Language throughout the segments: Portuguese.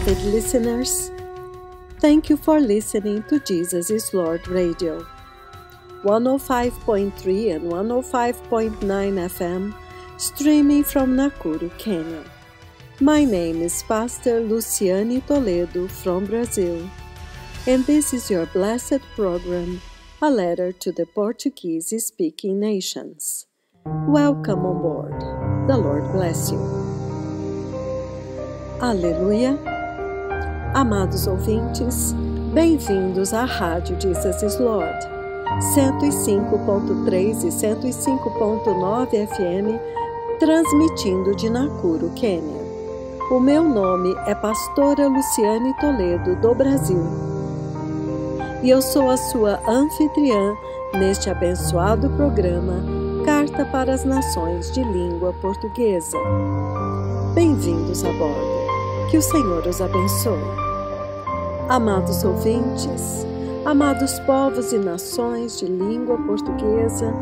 Beloved listeners, thank you for listening to Jesus is Lord Radio, 105.3 and 105.9 FM, streaming from Nakuru, Kenya. My name is Pastor Luciane Toledo from Brazil, and this is your blessed program, A Letter to the Portuguese-Speaking Nations. Welcome on board. The Lord bless you. Aleluia! Amados ouvintes, bem-vindos à Rádio Jesus is Lord, 105.3 e 105.9 FM, transmitindo de Nakuru, Quênia. O meu nome é Pastora Luciane Toledo, do Brasil, e eu sou a sua anfitriã neste abençoado programa Carta para as Nações de Língua Portuguesa. Bem-vindos a bordo. Que o Senhor os abençoe. Amados ouvintes, amados povos e nações de língua portuguesa,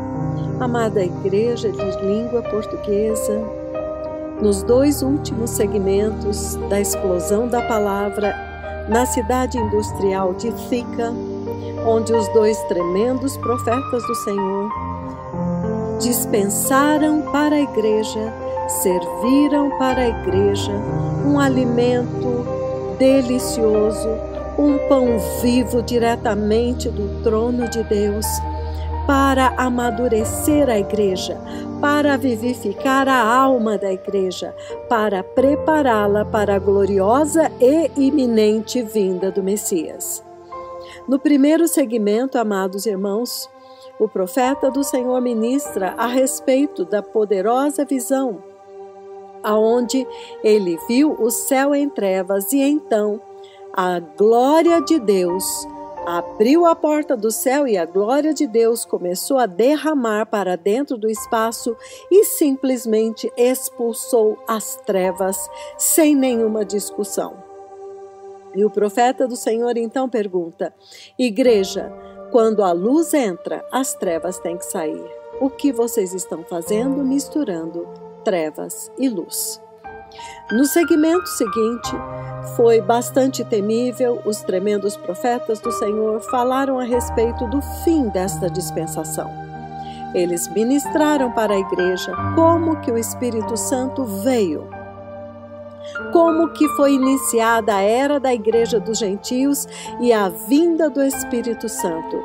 amada Igreja de Língua Portuguesa, nos dois últimos segmentos da explosão da palavra na cidade industrial de Thika, onde os dois tremendos profetas do Senhor dispensaram para a Igreja, serviram para a Igreja um alimento delicioso, um pão vivo diretamente do trono de Deus, para amadurecer a Igreja, para vivificar a alma da Igreja, para prepará-la para a gloriosa e iminente vinda do Messias. No primeiro segmento, amados irmãos, o profeta do Senhor ministra a respeito da poderosa visão, aonde ele viu o céu em trevas e então a glória de Deus abriu a porta do céu e a glória de Deus começou a derramar para dentro do espaço e simplesmente expulsou as trevas sem nenhuma discussão. E o profeta do Senhor então pergunta: Igreja, quando a luz entra, as trevas têm que sair. O que vocês estão fazendo misturando trevas e luz? No segmento seguinte, foi bastante temível. Os tremendos profetas do Senhor falaram a respeito do fim desta dispensação. Eles ministraram para a igreja como que o Espírito Santo veio, como que foi iniciada a era da Igreja dos Gentios e a vinda do Espírito Santo,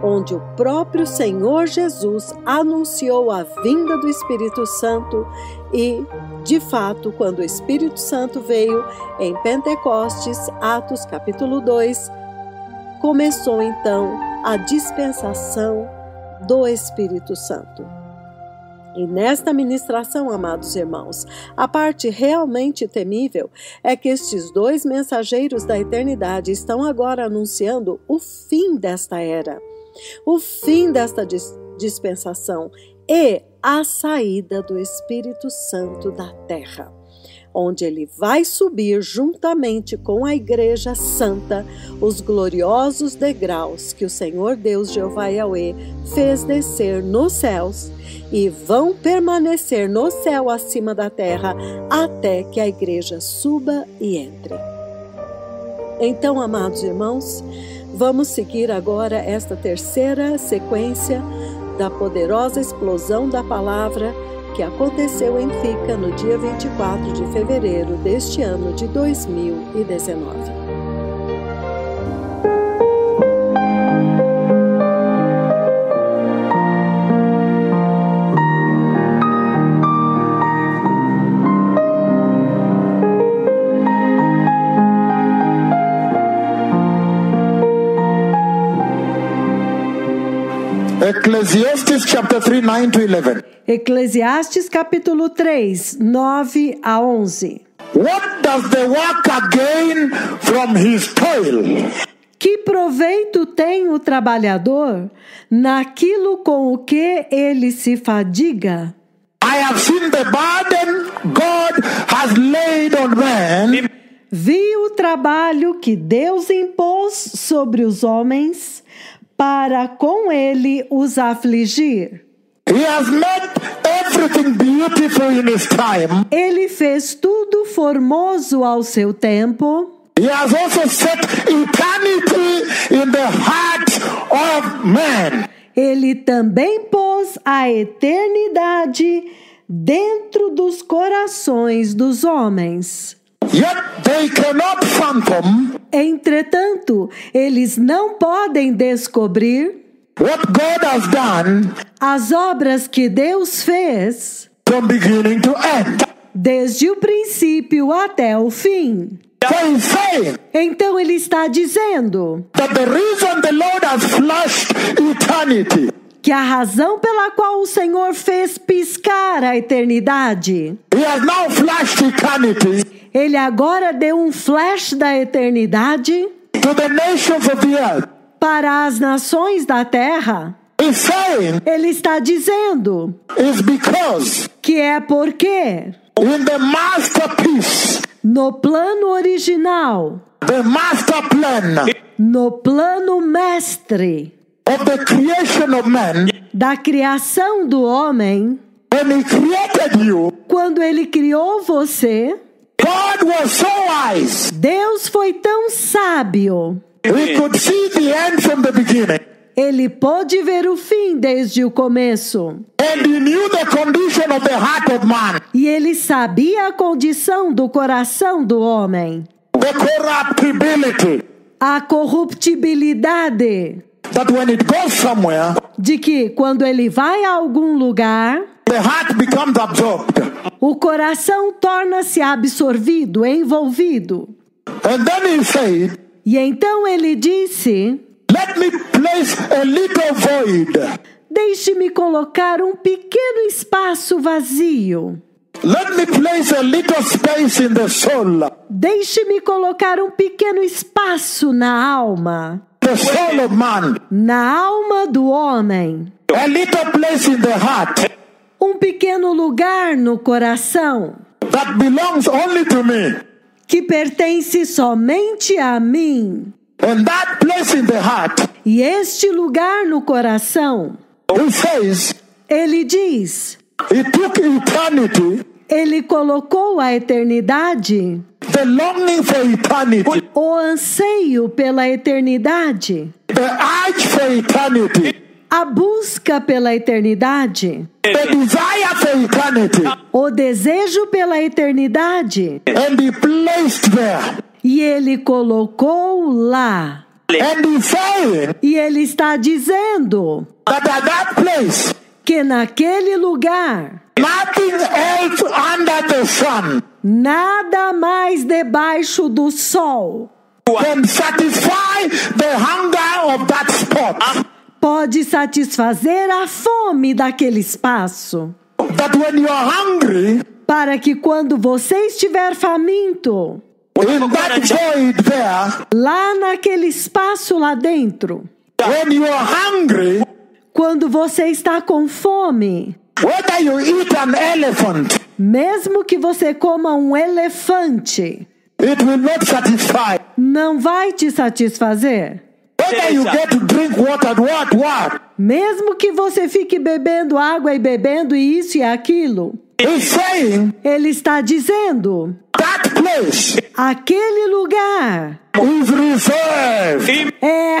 onde o próprio Senhor Jesus anunciou a vinda do Espírito Santo e, de fato, quando o Espírito Santo veio em Pentecostes, Atos capítulo 2, começou então a dispensação do Espírito Santo. E nesta ministração, amados irmãos, a parte realmente temível é que estes dois mensageiros da eternidade estão agora anunciando o fim desta era, o fim desta dispensação e a saída do Espírito Santo da terra, onde ele vai subir juntamente com a Igreja Santa os gloriosos degraus que o Senhor Deus Jeová Yahweh fez descer nos céus e vão permanecer no céu acima da terra até que a Igreja suba e entre. Então, amados irmãos, vamos seguir agora esta terceira sequência da poderosa explosão da palavra que aconteceu em Thika no dia 24 de fevereiro deste ano de 2019. Ecclesiastes chapter 3, 9 to 11. Eclesiastes capítulo 3, 9 a 11. What does the worker gain from his toil? Que proveito tem o trabalhador naquilo com o que ele se fadiga? I have seen the burden God has laid on man. Vi o trabalho que Deus impôs sobre os homens para com ele os afligir. He has made everything beautiful in his time. Ele fez tudo formoso ao seu tempo. He has also set eternity in the heart of man. Ele também pôs a eternidade dentro dos corações dos homens. Yet they cannot fathom Entretanto, eles não podem descobrir what God has done as obras que Deus fez from beginning to end. desde o princípio até o fim. So he's saying Então ele está dizendo that the reason the Lord has flashed eternity, que a razão pela qual o Senhor fez piscar a eternidade, he has now flashed eternity ele agora deu um flash da eternidade to the nations of the earth. para as nações da terra. He's saying Ele está dizendo is because que é porque in the masterpiece, no plano original, the master plan no plano mestre of the creation of man, da criação do homem, when he created you, quando ele criou você, God was so wise. Deus foi tão sábio. He could see the end from the beginning. Ele pôde ver o fim desde o começo. And he knew the condition of the heart of man. E ele sabia a condição do coração do homem. The corruptibility. A corruptibilidade. That when it goes somewhere, De que quando ele vai a algum lugar, the heart becomes absorbed. o coração torna-se absorvido, envolvido. And then he said, E então ele disse: let me place a little void. deixe-me colocar um pequeno espaço vazio. Let me place a little space in the soul. Deixe-me colocar um pequeno espaço na alma. The soul of man. Na alma do homem. A little place in the heart. Um pequeno lugar no coração. That belongs only to me. Que pertence somente a mim. And that place in the heart, E este lugar no coração, he says, ele diz, he took eternity, ele colocou a eternidade, the longing for eternity, o anseio pela eternidade, the urge for eternity, a busca pela eternidade, the desire for eternity, o desejo pela eternidade, and he placed there. e ele colocou lá. And he's saying E ele está dizendo that at that place, que naquele lugar, nothing else under the sun nada mais debaixo do sol can satisfy the hunger of that spot. pode satisfazer a fome daquele espaço. That when you are hungry, Para que quando você estiver faminto, in that void there, lá naquele espaço lá dentro, when you are hungry, quando você está com fome, whether you eat an elephant, mesmo que você coma um elefante, it will not satisfy. não vai te satisfazer. Whether you get to drink water, what? Mesmo que você fique bebendo água e bebendo isso e aquilo, He's saying ele está dizendo, that place aquele lugar is reserved. é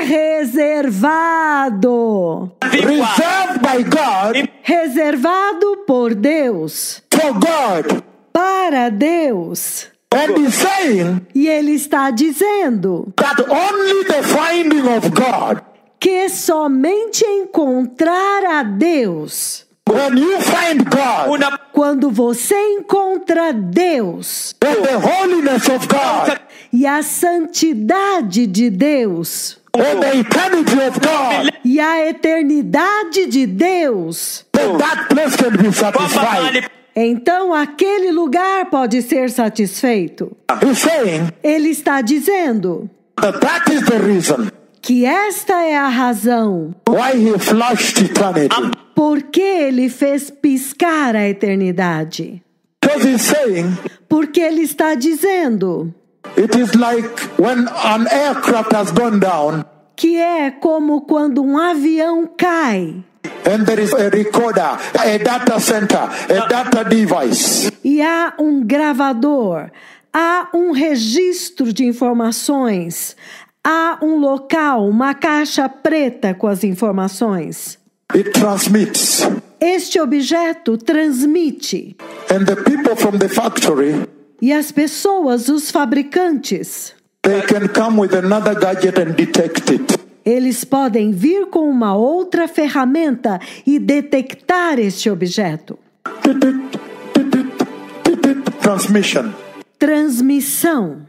reservado. Reserved by God Reservado por Deus, for God. para Deus. And he's saying E ele está dizendo that only the finding of God, que somente encontrar a Deus, when you find God, quando você encontra Deus and the holiness of God, e a santidade de Deus and the eternity of God, e a eternidade de Deus, then that place can be satisfied. então aquele lugar pode ser satisfeito. He's saying Ele está dizendo that that is the reason que esta é a razão why he flushed eternity. por que ele fez piscar a eternidade. Because he's saying Porque ele está dizendo it is like when an aircraft has gone down que é como quando um avião cai and there is a recorder, a data center, a data device. e há um gravador, Há um registro de informações. Há um local, uma caixa preta com as informações. It transmits. Este objeto transmite. And the people from the factory, E as pessoas, os fabricantes, they can come with another gadget and detect it. eles podem vir com uma outra ferramenta e detectar este objeto. Transmission. Transmissão.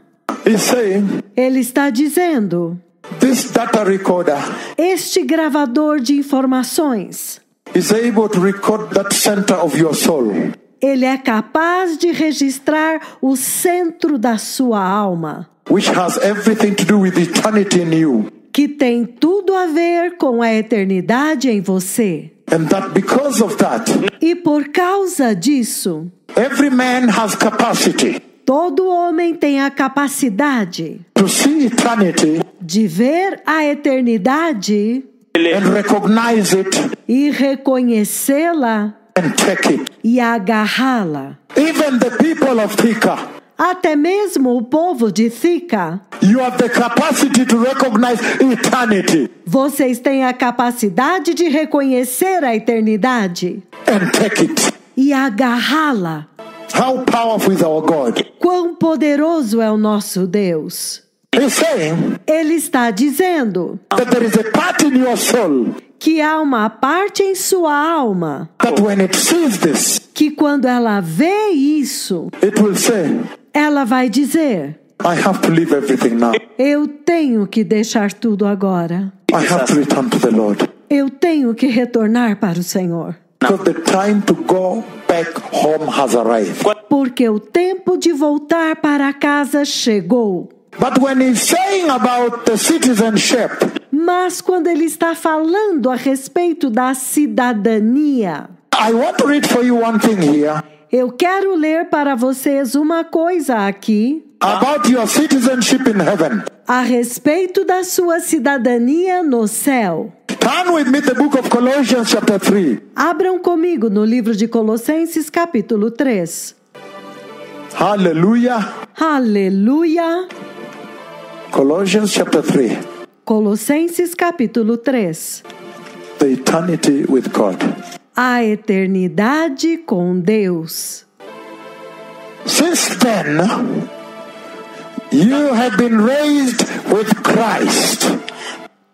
He's saying, Ele está dizendo, this data recorder este gravador de informações, is able to record that center of your soul. ele é capaz de registrar o centro da sua alma, Which has everything to do with eternity in you. que tem tudo a ver com a eternidade em você. And that because of that, E por causa disso, every man has capacity todo homem tem a capacidade to see eternity de ver a eternidade and recognize it e reconhecê-la and take it. e agarrá-la. Even the people of Thika, Até mesmo o povo de Thika, you have the capacity to recognize eternity vocês têm a capacidade de reconhecer a eternidade and take it. e agarrá-la. How powerful is our God? Quão poderoso é o nosso Deus! He's saying Ele está dizendo that there is a part in your soul que há uma parte em sua alma that when it sees this, que quando ela vê isso, it will say, ela vai dizer: I have to leave everything now. eu tenho que deixar tudo agora. I have to return to the Lord. Eu tenho que retornar para o Senhor. Because the time to go back home has arrived. Porque o tempo de voltar para casa chegou. But when he's saying about the citizenship, Mas quando ele está falando a respeito da cidadania, I want to read for you one thing here eu quero ler para vocês uma coisa aqui about your citizenship in heaven. a respeito da sua cidadania no céu. Turn with me the book of Colossians chapter 3. Abram comigo no livro de Colossenses capítulo 3. Hallelujah. Aleluia! Colossians chapter 3. Colossenses capítulo 3. The eternity with God. A eternidade com Deus. Since then, you have been raised with Christ.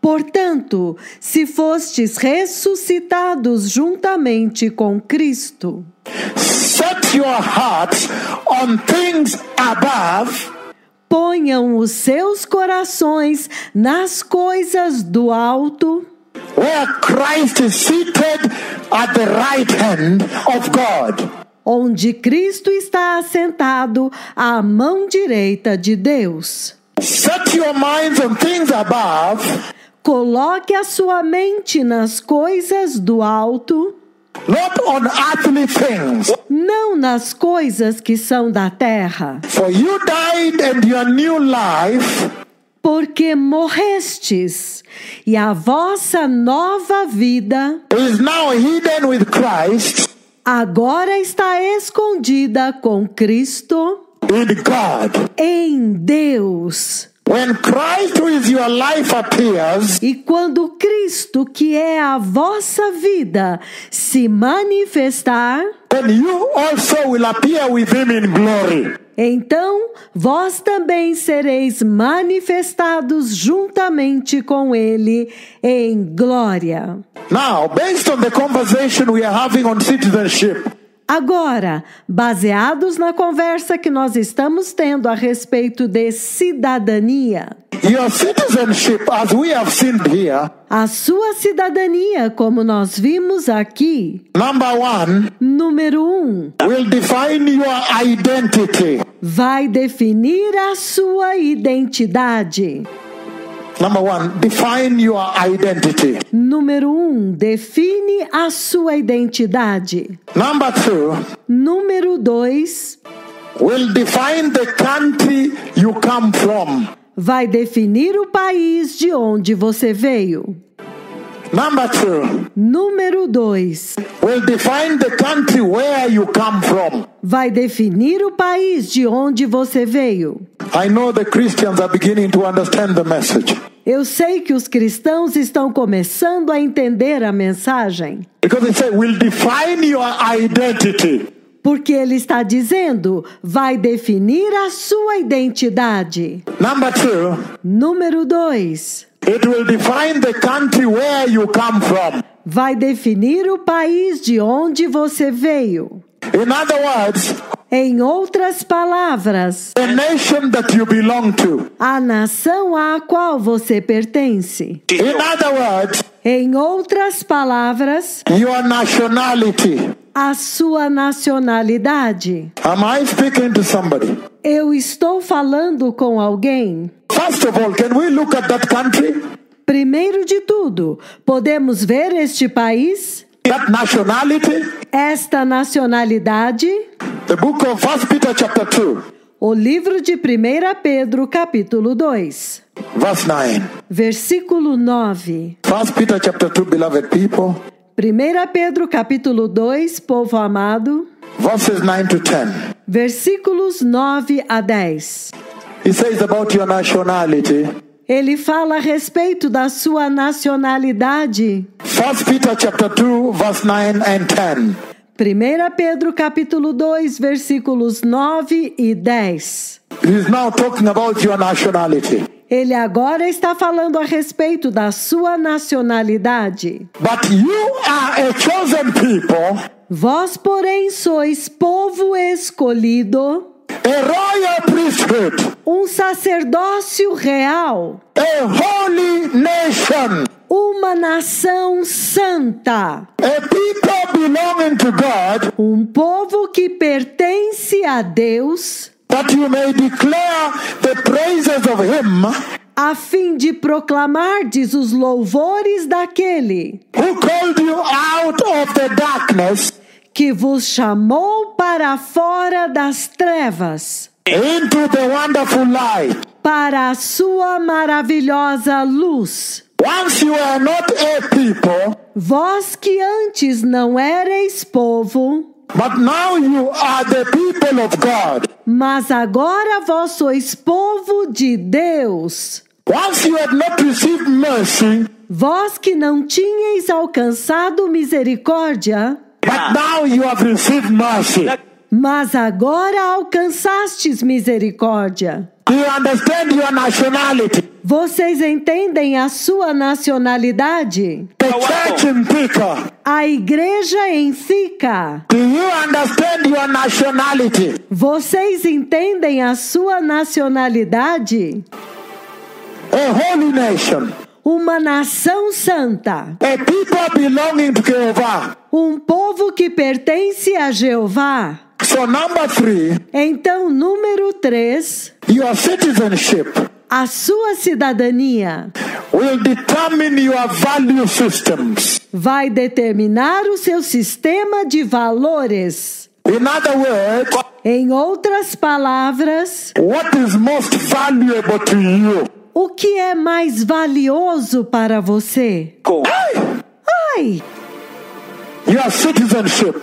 Portanto, se fostes ressuscitados juntamente com Cristo, Set your hearts on things above, ponham os seus corações nas coisas do alto, where Christ is seated at the right hand of God. onde Cristo está assentado à mão direita de Deus. Set your minds on things above, Coloque a sua mente nas coisas do alto, not on earthly things. não nas coisas que são da terra. For you died and your new life Porque morrestes, e a vossa nova vida is now hidden with Christ agora está escondida com Cristo in God. em Deus. When Christ, who is your life, appears, E quando Cristo, que é a vossa vida, se manifestar, then you also will appear with him in glory. então vós também sereis manifestados juntamente com Ele em glória. Now, based on the conversation we are having on citizenship, Agora, baseados na conversa que nós estamos tendo a respeito de cidadania, your citizenship, as we have seen here, a sua cidadania, como nós vimos aqui, number one, número 1, will define your identity. vai definir a sua identidade. Number one, define your identity. Número 1, define a sua identidade. Number two, Número 2, will define the country you come from. vai definir o país de onde você veio. Number 2. Número 2. Will define the country where you come from. Vai definir o país de onde você veio. I know the Christians are beginning to understand the message. Eu sei que os cristãos estão começando a entender a mensagem. Because it says, will define your identity. Porque ele está dizendo, vai definir a sua identidade. Number 2. Número 2. It will define the country where you come from. Vai definir o país de onde você veio. In other words, Em outras palavras, the nation that you belong to. a nação à qual você pertence. In other words, Em outras palavras, your nationality. a sua nacionalidade. Am I speaking to somebody? Eu estou falando com alguém? First of all, can we look at that country? Primeiro de tudo, podemos ver este país? That nationality? Esta nacionalidade? The book of 1 Peter chapter 2. O livro de 1 Pedro, capítulo 2. Verse 9. Versículo 9. 1 Peter chapter 2, beloved people. 1 Pedro, capítulo 2, povo amado. Verses 9 to 10. Versículos 9 a 10. He says about your nationality. Ele fala a respeito da sua nacionalidade. 1 Peter chapter 2, verse 9 and 10. 1 Pedro, capítulo 2, versículos 9 e 10. He's now talking about your nationality. Ele agora está falando a respeito da sua nacionalidade. But you are a chosen people, Vós, porém, sois povo escolhido, a royal priesthood, um sacerdócio real, a holy nation, uma nação santa, a people belonging to God, um povo que pertence a Deus, that you may declare the praises of Him a fim de proclamardes os louvores daquele who called you out of the darkness que vos chamou para fora das trevas, into the wonderful light. para a sua maravilhosa luz. Once you are not a people, Vós que antes não erais povo, but now you are the people of God. mas agora vós sois povo de Deus. Once you had not received mercy, Vós que não tinhais alcançado misericórdia, but now you have received mercy. mas agora alcançastes misericórdia. Do you understand your nationality? Vocês entendem a sua nacionalidade? The church in Thika. A igreja em Thika. Do you understand your nationality? Vocês entendem a sua nacionalidade? A holy nation. Uma nação santa. A people belonging to Jehovah. Um povo que pertence a Jeová. So number 3, Então, número 3, your citizenship a sua cidadania will determine your value systems. vai determinar o seu sistema de valores. In other words, Em outras palavras, what is most valuable to you? o que é mais valioso para você? Ai! Your citizenship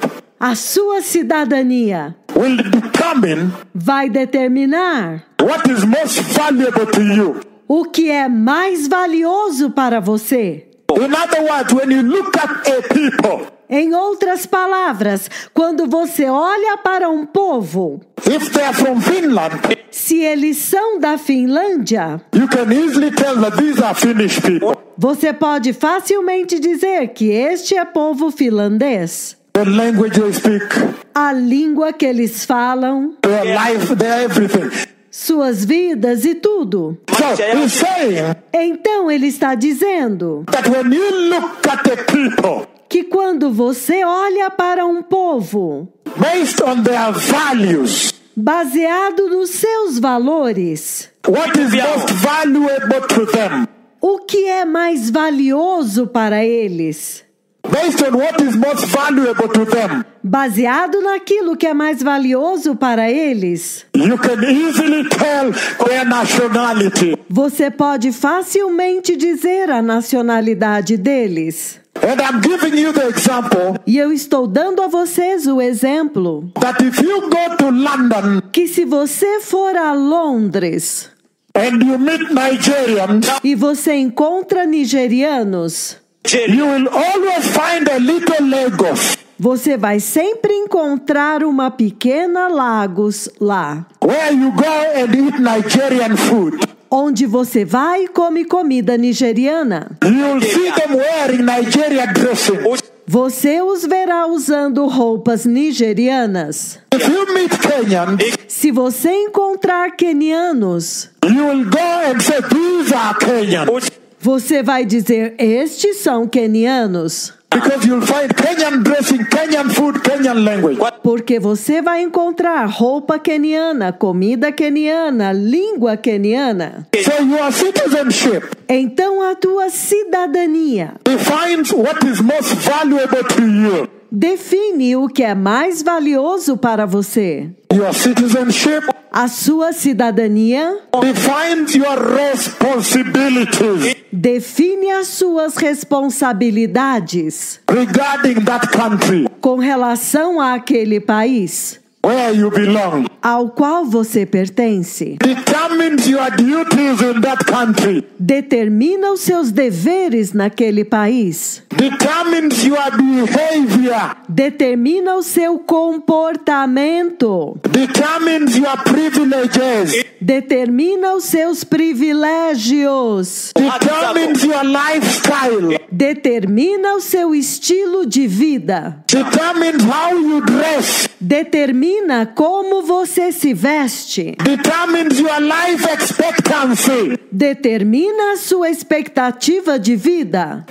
A sua cidadania will determine vai determinar what is most valuable to you. o que é mais valioso para você. In other words, when you look at a people, Em outras palavras, quando você olha para um povo, if they are from Finland, se eles são da Finlândia, you can easily tell that these are Finnish people. você pode facilmente dizer que este é povo finlandês. The language they speak, A língua que eles falam, their life, their everything. suas vidas e tudo. So he's saying Então ele está dizendo that when you look at the people que quando você olha para um povo, based on their values, baseado nos seus valores, what is most valuable to them? o que é mais valioso para eles? based on what is most valuable to them, baseado naquilo que é mais valioso para eles, you can easily tell their nationality. você pode facilmente dizer a nacionalidade deles. And I'm giving you the example E eu estou dando a vocês o exemplo that if you go to London que se você for a Londres and you meet Nigerians, e você encontra nigerianos, you will always find a little Lagos você vai sempre encontrar uma pequena Lagos lá, where you go and eat Nigerian food. onde você vai e come comida nigeriana. You will see them wearing Nigerian dressing. Você os verá usando roupas nigerianas. If you meet Kenyans, Se você encontrar quenianos, you will go and say, these are Kenyans. você vai dizer, estes são quenianos. Because you'll find Kenyan dressing, Kenyan food, Kenyan language. Porque você vai encontrar roupa queniana, comida queniana, língua queniana. So your citizenship Então a tua cidadania defines what is most valuable to you. define o que é mais valioso para você. Your citizenship A sua cidadania defines your responsibilities define as suas responsabilidades regarding that country com relação àquele país where you belong. ao qual você pertence. Determines your duties in that country. Determina os seus deveres naquele país. Determines your behavior. Determina o seu comportamento. Determines your privileges. Determina os seus privilégios. Determines your lifestyle. Determina o seu estilo de vida. Determines how you dress. Determina como você se veste. Determines your life expectancy. Determina a sua expectativa de vida.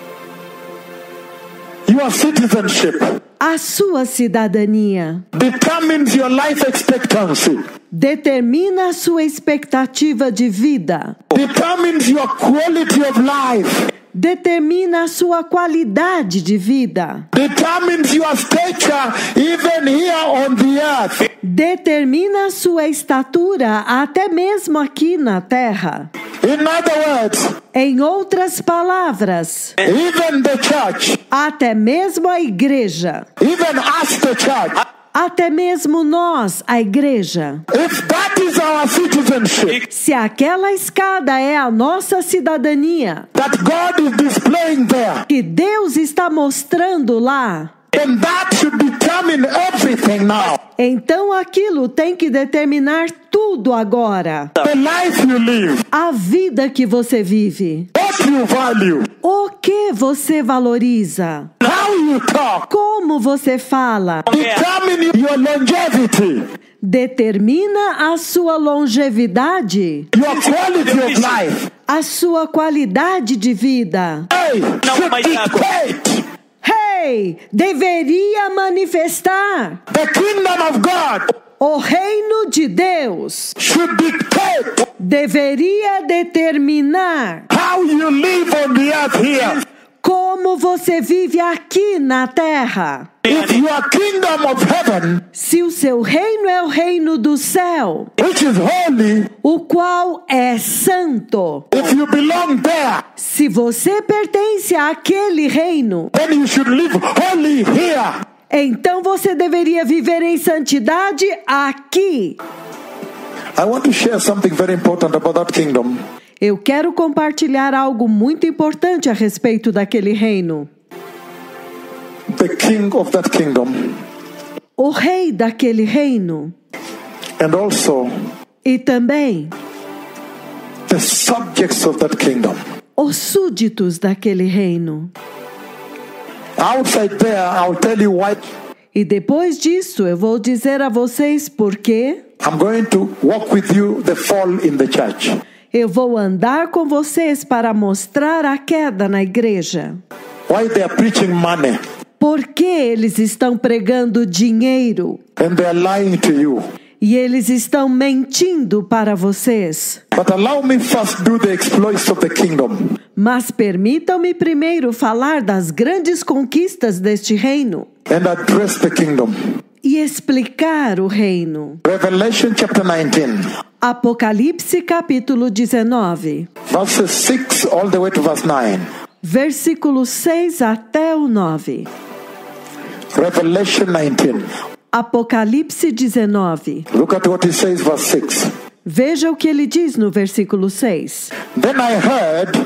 Your citizenship A sua cidadania determines your life expectancy. determina a sua expectativa de vida. Determines your quality of life. Determina a sua qualidade de vida. Determines your stature even here on the earth. Determina a sua estatura até mesmo aqui na terra. In other words, Em outras palavras, even the church, até mesmo a igreja, even us the church, até mesmo nós, a igreja, if that is our citizenship se aquela escada é a nossa cidadania, that God is displaying there, que Deus está mostrando lá, then that should determine everything now. então aquilo tem que determinar tudo agora. The life you live, A vida que você vive, what you value, o que você valoriza, how you talk, como você fala, determine your longevity, determina a sua longevidade, your quality of life. a sua qualidade de vida. Hey, should dictate Hey, deveria manifestar. the kingdom of God, O reino de Deus should dictate deveria determinar how you live on the earth here. como você vive aqui na terra. If your kingdom of heaven, Se o seu reino é o reino do céu, which is holy, o qual é santo, if you belong there, se você pertence àquele reino, then you should live holy here. então você deveria viver em santidade aqui. I want to share something very important about that kingdom. Eu quero compartilhar algo muito importante a respeito daquele reino. The king of that kingdom, O rei daquele reino and also e também the subjects of that kingdom. os súditos daquele reino. Outside there, I'll tell you why. E depois disso eu vou dizer a vocês por quê. I'm going to walk with you the fall in the church. Eu vou andar com vocês para mostrar a queda na igreja. Why they are preaching money Por que eles estão pregando dinheiro and they are lying to you. E eles estão mentindo para vocês. But allow me first do the exploits of the kingdom. Mas permitam-me primeiro falar das grandes conquistas deste reino. And address the kingdom. E explicar o reino. Revelation chapter 19. Apocalipse capítulo 19. Verses 6 all the way to verse 9. Versículo 6 até o 9. Revelation 19. Apocalipse 19. Look at what he says, verse 6. Veja o que ele diz no versículo 6. Then I heard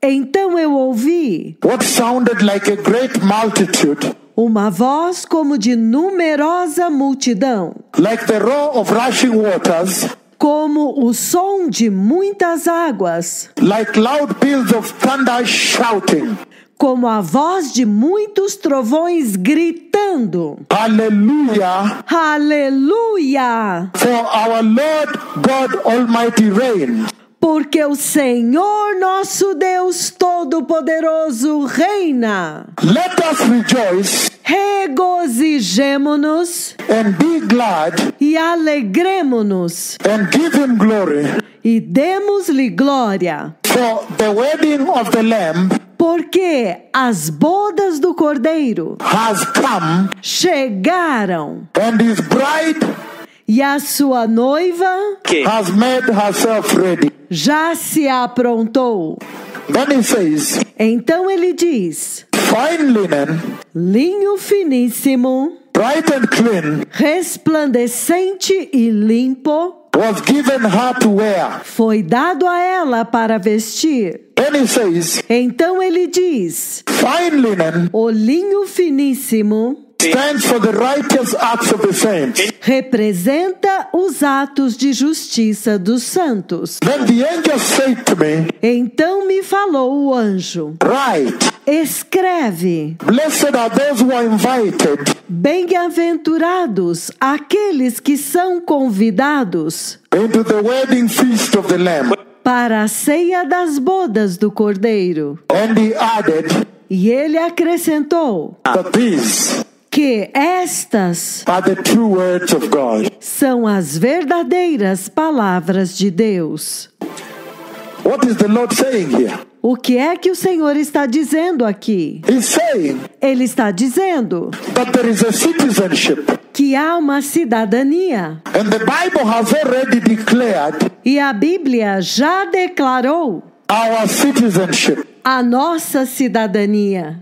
Então eu ouvi what sounded like a great multitude, uma voz como de numerosa multidão, like the roar of rushing waters, como o som de muitas águas, like loud peals of thunder shouting. como a voz de muitos trovões gritando. Hallelujah! Aleluia! For our Lord God Almighty reigns. Porque o Senhor nosso Deus Todo-Poderoso reina. Let us rejoice Regozijemo-nos and be glad e alegremo-nos and give him glory. e demos-lhe glória. For the wedding of the Lamb Porque as bodas do Cordeiro has come, chegaram and his bride e a sua noiva has made herself ready. já se aprontou. Then he says, Então ele diz: fine linen, linho finíssimo, bright and clean, resplandecente e limpo, was given her to wear. foi dado a ela para vestir. Then he says, Então ele diz: fine linen o linho finíssimo stands for the righteous acts of the saints. representa os atos de justiça dos santos. Then the angel said to me, Então me falou o anjo: write, escreve, blessed are those who are invited bem-aventurados aqueles que são convidados into the wedding feast of the Lamb. para a ceia das bodas do Cordeiro. And he added E ele acrescentou that these que estas are the true words of God. são as verdadeiras palavras de Deus. What is the Lord saying here? O que é que o Senhor está dizendo aqui? He's saying Ele está dizendo that there is a citizenship. que há uma cidadania. And the Bible has already declared E a Bíblia já declarou our citizenship. a nossa cidadania.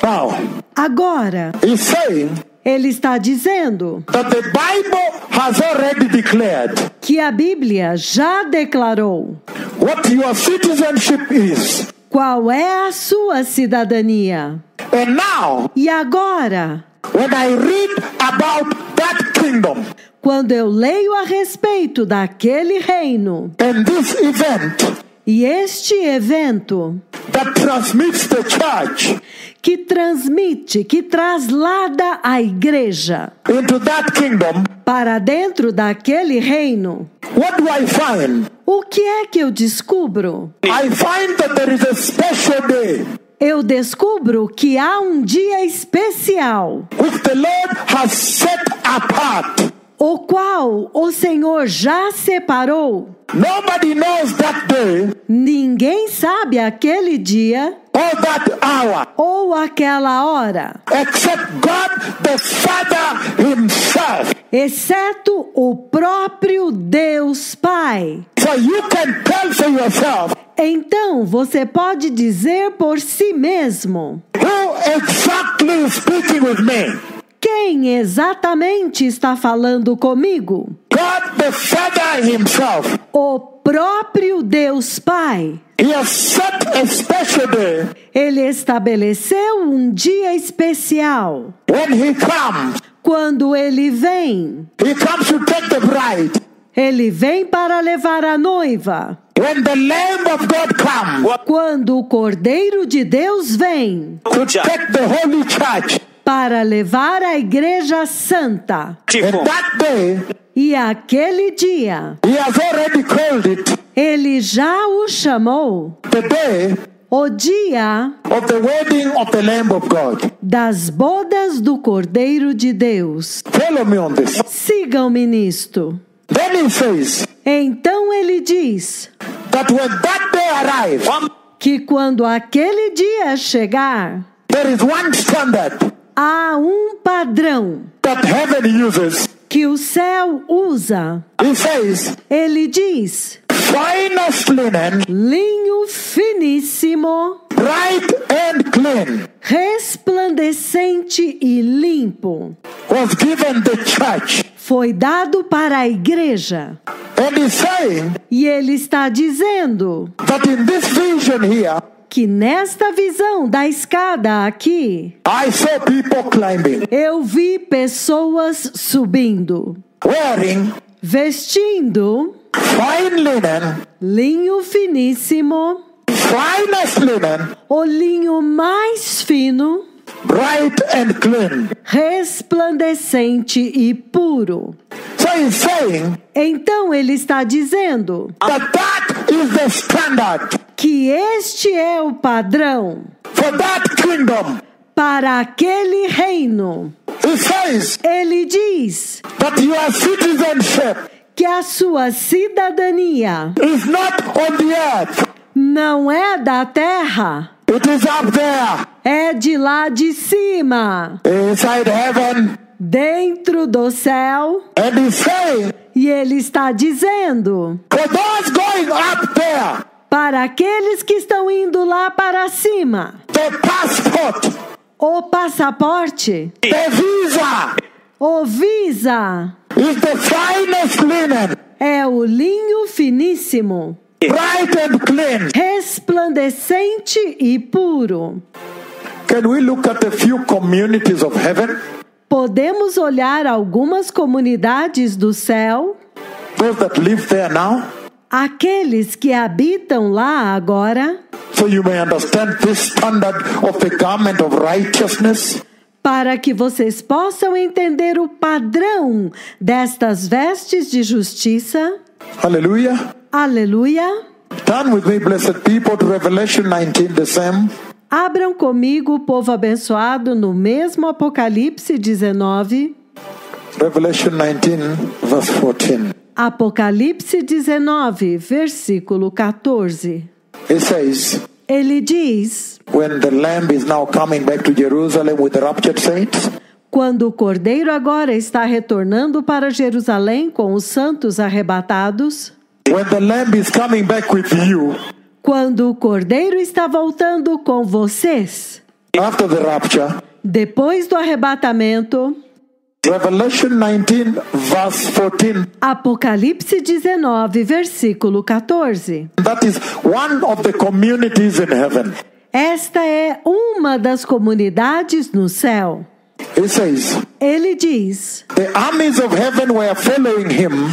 Now, Agora, he's saying ele está dizendo that the Bible has already declared que a Bíblia já declarou what your citizenship is. qual é a sua cidadania. And now, E agora, when I read about that kingdom quando eu leio a respeito daquele reino and this event e este evento that transmits the church que transmite, que traslada a igreja into that kingdom, para dentro daquele reino, what do I find? o que é que eu descubro? I find that there is a special day Eu descubro que há um dia especial, which the Lord has set apart. o qual o Senhor já separou. Nobody knows that day Ninguém sabe aquele dia or that hour ou aquela hora, except God the Father himself. exceto o próprio Deus Pai. So you can tell for yourself Então você pode dizer por si mesmo: who exactly is speaking with me. quem exatamente está falando comigo? God the Father himself. O próprio Deus Pai. He has set a special day Ele estabeleceu um dia especial. when he comes. Quando ele vem, He comes to take the bride. ele vem para levar a noiva. When the Lamb of God comes Quando o Cordeiro de Deus vem to take the holy church. para levar a Igreja Santa. And that day, E aquele dia, he has already called it ele já o chamou the day O dia of the wedding of the Lamb of God. das bodas do Cordeiro de Deus. Follow me on this. Sigam-me nisto. Then he says Então ele diz that when that day arrives, que quando aquele dia chegar, there is one standard há um padrão that heaven uses. que o céu usa. He says, Ele diz: finest linen, linho finíssimo, bright and clean, resplandecente e limpo, was given the church. foi dado para a igreja. And he's saying E ele está dizendo that in this vision here, que nesta visão da escada aqui, I saw people climbing, eu vi pessoas subindo, wearing vestindo fine linen, linho finíssimo, finest linen, o linho mais fino, bright and clean. resplandecente e puro. So he's saying Então ele está dizendo that is the standard que este é o padrão for that kingdom. para aquele reino. He says Ele diz that your citizenship que a sua cidadania is not on the earth. não é da terra, It is up there, é de lá de cima, inside heaven. dentro do céu. And he's saying, E ele está dizendo for those going up there, para aqueles que estão indo lá para cima, the passport, o passaporte, the visa, o visa, is the finest linen, é o linho finíssimo, bright and clean. resplandecente e puro. Can we look at a few communities of heaven? Podemos olhar algumas comunidades do céu, Those that live there now, aqueles que habitam lá agora, so you may understand this standard of the garment of righteousness. para que vocês possam entender o padrão destas vestes de justiça. Hallelujah. Aleluia! Turn with me, blessed people, to Revelation 19, the same. Abram comigo, povo abençoado, no mesmo Apocalipse 19. Revelation 19, verse 14. Apocalipse 19, versículo 14. It says, Ele diz: when the Lamb is now coming back to Jerusalem with the raptured saints, quando o Cordeiro agora está retornando para Jerusalém com os santos arrebatados, when the Lamb is coming back with you quando o Cordeiro está voltando com vocês, after the rapture, depois do arrebatamento, Revelation 19, verse 14, Apocalipse 19, versículo 14. that is one of the communities in heaven. Esta é uma das comunidades no céu. It says, Ele diz: the armies of heaven were following him,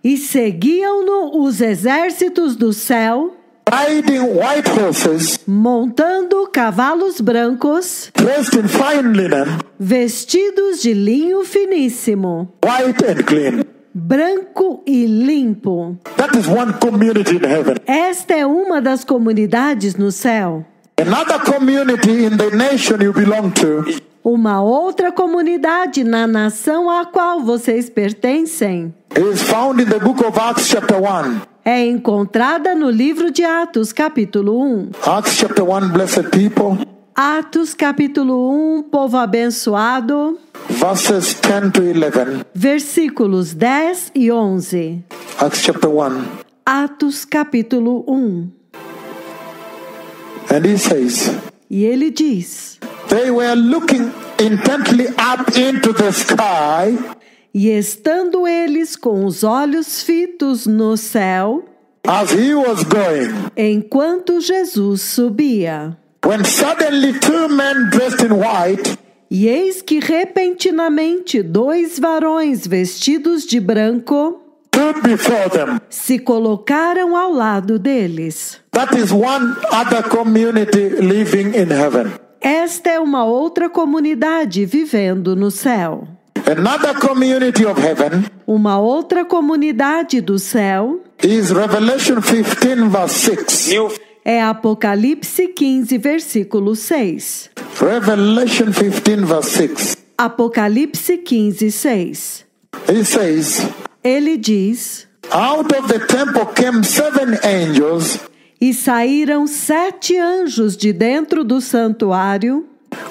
e seguiam-no os exércitos do céu, riding white horses, montando cavalos brancos, dressed in fine linen, vestidos de linho finíssimo, white and clean. branco e limpo. That is one community in heaven. Esta é uma das comunidades no céu. Another community in the nation you belong to Uma outra comunidade na nação a qual vocês pertencem is found in the book of Acts chapter 1. é encontrada no livro de Atos, capítulo 1. Acts chapter 1, blessed people, Atos, capítulo 1, povo abençoado, verses 10 to 11. versículos 10 e 11. Acts chapter 1. Atos, capítulo 1. And he says, E ele diz: they were looking intently up into the sky, e estando eles com os olhos fitos no céu, as he was going, enquanto Jesus subia. when suddenly two men dressed in white E eis que repentinamente 2 varões vestidos de branco stood before them. se colocaram ao lado deles. That is one other community living in heaven. Esta é uma outra comunidade vivendo no céu. Another community of heaven Uma outra comunidade do céu is Revelation 15, verse 6. É Apocalipse 15, versículo 6. Revelation 15, verse 6. Apocalipse 15, 6. He says, Ele diz: out of the temple came 7 angels e saíram 7 anjos de dentro do santuário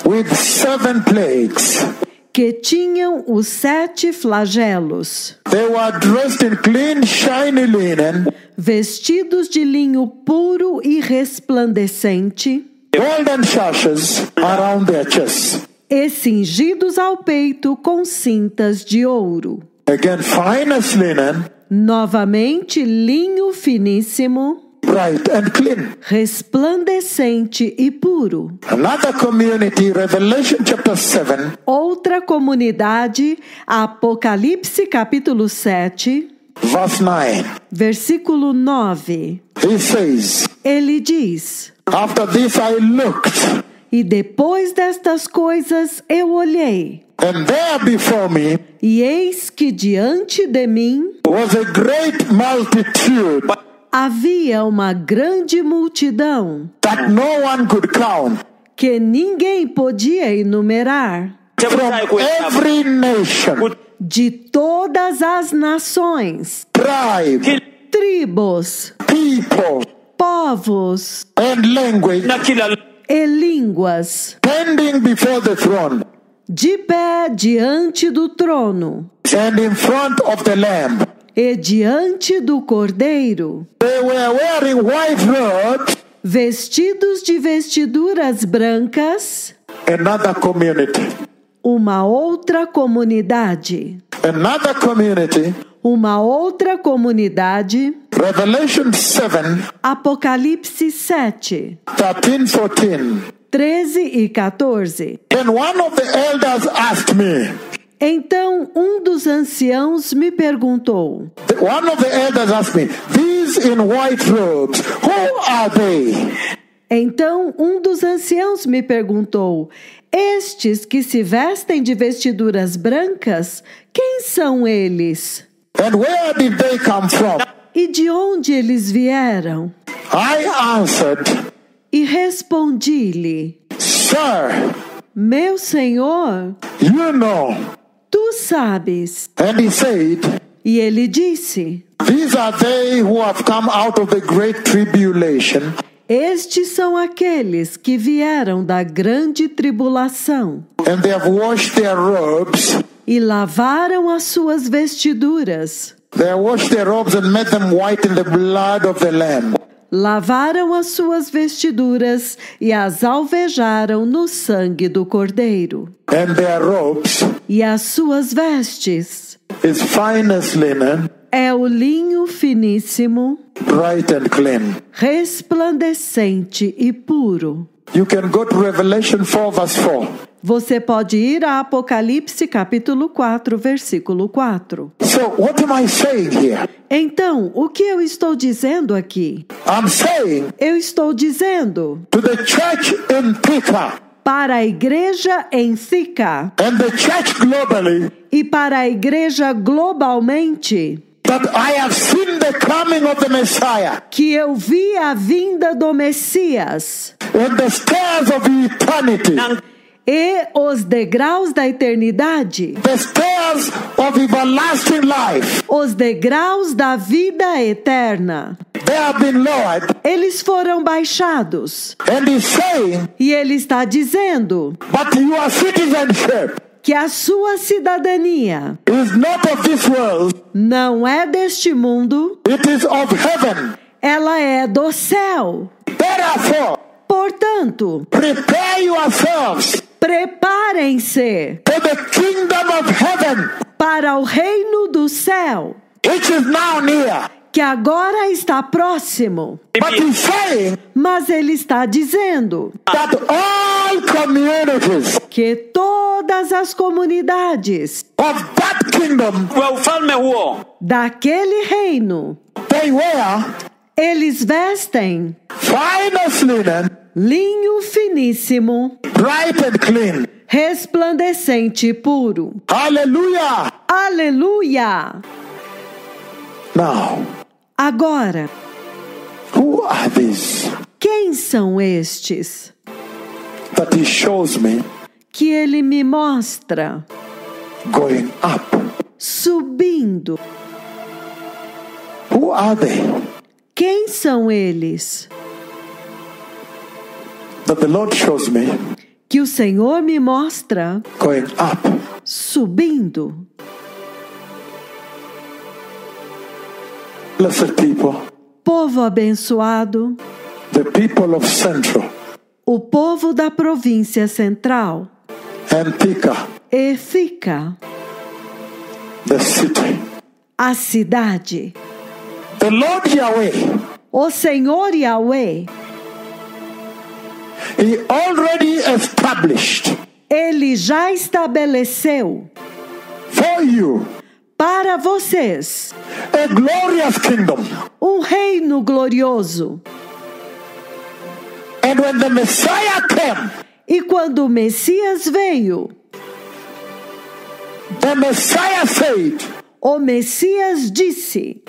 with 7 plagues. que tinham os 7 flagelos. They were dressed in clean, shiny linen, Vestidos de linho puro e resplandecente, golden sashes around their chests. e cingidos ao peito com cintas de ouro. Again, finest linen, Novamente, linho finíssimo, bright and clean. resplandecente e puro. Another community, Revelation chapter 7, Outra comunidade, Apocalipse capítulo 7, verse 9. versículo 9. He says, Ele diz: after this I looked, e depois destas coisas eu olhei, and there before me e eis que diante de mim was a great multitude havia uma grande multidão that no one could count, que ninguém podia enumerar, from every nation, de todas as nações, tribe, tribos, people, povos and language, e línguas, standing before the throne de pé diante do trono and in front of the Lamb. e diante do Cordeiro, They were wearing white robes. vestidos de vestiduras brancas. Another community, Uma outra comunidade. another community, Uma outra comunidade. Revelation 7, Apocalipse 7, 13, 14. 13 e 14. Then one of the elders asked me, Então um dos anciãos me perguntou: one of the elders asked me, these in white robes, who are they? Então um dos anciãos me perguntou: estes que se vestem de vestiduras brancas, quem são eles? And where did they come from? E de onde eles vieram? I answered, E respondi-lhe: sir, meu senhor, you know. tu sabes. And he said, E ele disse: these are they who have come out of the great tribulation, estes são aqueles que vieram da grande tribulação and they have washed their robes. e lavaram as suas vestiduras. They have washed their robes and made them white in the blood of the Lamb. Lavaram as suas vestiduras e as alvejaram no sangue do Cordeiro. And their robes E as suas vestes is finest linen, é o linho finíssimo, bright and clean. resplandecente e puro. You can go to Revelation 4 verse 4. Você pode ir a Apocalipse capítulo 4, versículo 4. So what am I saying here? Então, o que eu estou dizendo aqui? I'm saying Eu estou dizendo to the church in Thika para a igreja em Thika and the church globally e para a igreja globalmente that I have seen the coming of the Messiah que eu vi a vinda do Messias and the stairs of eternity, e os degraus da eternidade, the stairs of everlasting life. os degraus da vida eterna. They have been lowered, Eles foram baixados. and he's saying, E ele está dizendo but your citizenship que a sua cidadania is not of this world, não é deste mundo, it is of heaven. ela é do céu. Therefore, Portanto, prepare yourselves preparem-se for the kingdom of heaven, para o reino do céu, which is now near. que agora está próximo. But he's saying Mas ele está dizendo that all communities que todas as comunidades of that kingdom, daquele reino, they wear eles vestem finest linen, linho finíssimo, bright and clean. resplandecente e puro. Hallelujah! Aleluia! Now, Agora, who are these? quem são estes that he shows me que ele me mostra going up? subindo? Who are they Quem são eles that the Lord shows me que o Senhor me mostra going up? subindo? Blessed people, Povo abençoado, the people of Central o povo da província central, and Thika, e fica the city. a cidade. The Lord Yahweh, O Senhor Yahweh, he already established Ele já estabeleceu for you para vocês a glorious kingdom. reino glorioso. And when the Messiah came, E quando o Messias veio, the Messiah said, o Messias disse: